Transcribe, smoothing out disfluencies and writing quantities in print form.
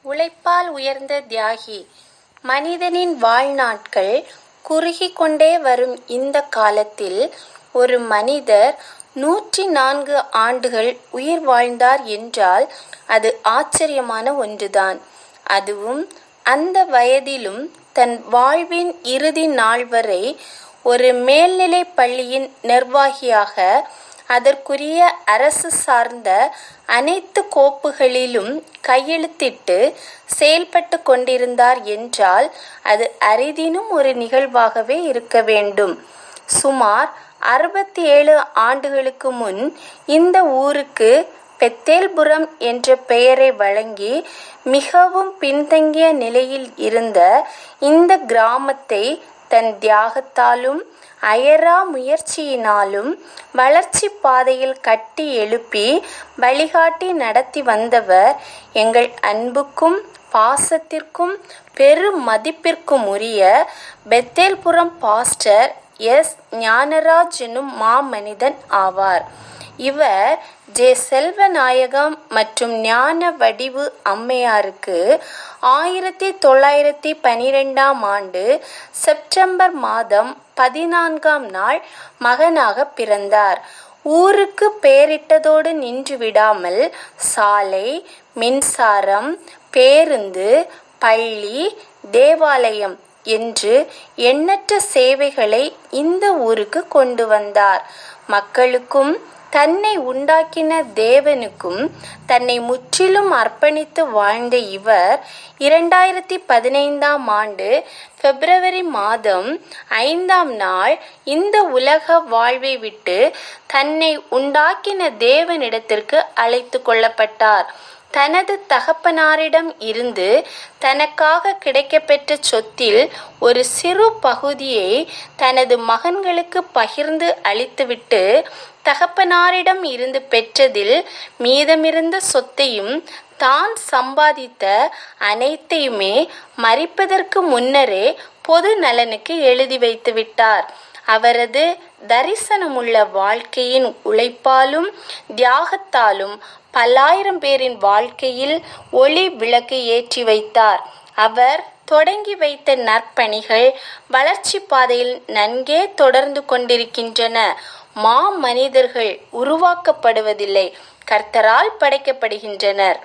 உழைப்பால் உயர்ந்த தியாகி. மனிதனின் வாழ்நாட்கள் குறுகிக் கொண்டே வரும் இந்த காலத்தில் ஒரு மனிதர் 104 ஆண்டுகள் உயிர் வாழ்ந்தார் என்றால் அது ஆச்சரியமான ஒன்றுதான். அதுவும் அந்த வயதிலும் தன் வாழ்வின் இறுதி நாள் வரை ஒரு மேல்நிலைப் பள்ளியின் நிர்வாகியாக அதற்குரிய அரசு சார்ந்த அனைத்து கோப்புகளிலும் கையெழுத்திட்டு செயல்பட்டு கொண்டிருந்தார் என்றால் அது அரிதினும் ஒரு நிகழ்வாகவே இருக்க வேண்டும். சுமார் 67 ஆண்டுகளுக்கு முன் இந்த ஊருக்கு பெத்தேல்புரம் என்ற பெயரை வழங்கி மிகவும் பின்தங்கிய நிலையில் இருந்த இந்த கிராமத்தை தன் தியாகத்தாலும் அயரா முயற்சியினாலும் வளர்ச்சி பாதையில் கட்டி எழுப்பி வழிகாட்டி நடத்தி வந்தவர் எங்கள் அன்புக்கும் பாசத்திற்கும் பெரும் மதிப்பிற்கும் உரிய பெத்தேல்புரம் பாஸ்டர் எஸ். ஞானராஜ் எனும் மாமனிதன் ஆவார். இவர் ஜே. செல்வநாயகம் மற்றும் ஞான வடிவு அம்மையாருக்கு 1912ஆம் ஆண்டு செப்டம்பர் மாதம் 14ஆம் நாள் மகனாக பிறந்தார். ஊருக்கு பெயரிட்டதோடு நின்று விடாமல் சாலை, மின்சாரம், பேருந்து, பள்ளி, தேவாலயம் என்று எண்ணற்ற சேவைகளை இந்த ஊருக்கு கொண்டு வந்தார். மக்களுக்கும் தன்னை உண்டாக்கின தேவனுக்கும் தன்னை முற்றிலும் அர்ப்பணித்து வாழ்ந்த இவர் 2015ஆம் ஆண்டு பிப்ரவரி மாதம் 5ஆம் நாள் இந்த உலக வாழ்வை விட்டு தன்னை உண்டாக்கின தேவனிடத்திற்கு அழைத்து கொள்ளப்பட்டார். தனது தகப்பனாரிடம் இருந்து தனக்காக கிடைக்கப்பெற்ற சொத்தில் ஒரு சிறு பகுதியை தனது மகன்களுக்கு பகிர்ந்து அளித்துவிட்டு தகப்பனாரிடம் இருந்து பெற்றதில் மீதமிருந்த சொத்தையும் தான் சம்பாதித்த அனைத்தையுமே மரிப்பதற்கு முன்னரே பொது நலனுக்கு எழுதி வைத்து விட்டார். அவரது தரிசனமுள்ள வாழ்க்கையின் உழைப்பாலும் தியாகத்தாலும் பல்லாயிரம் பேரின் வாழ்க்கையில் ஒளி விளக்கு ஏற்றி வைத்தார். அவர் தொடங்கி வைத்த நற்பணிகள் வளர்ச்சி பாதையில் நன்கே தொடர்ந்து கொண்டிருக்கின்றன. மாமனிதர்கள் உருவாக்கப்படுவதில்லை, கர்த்தரால் படைக்கப்படுகின்றனர்.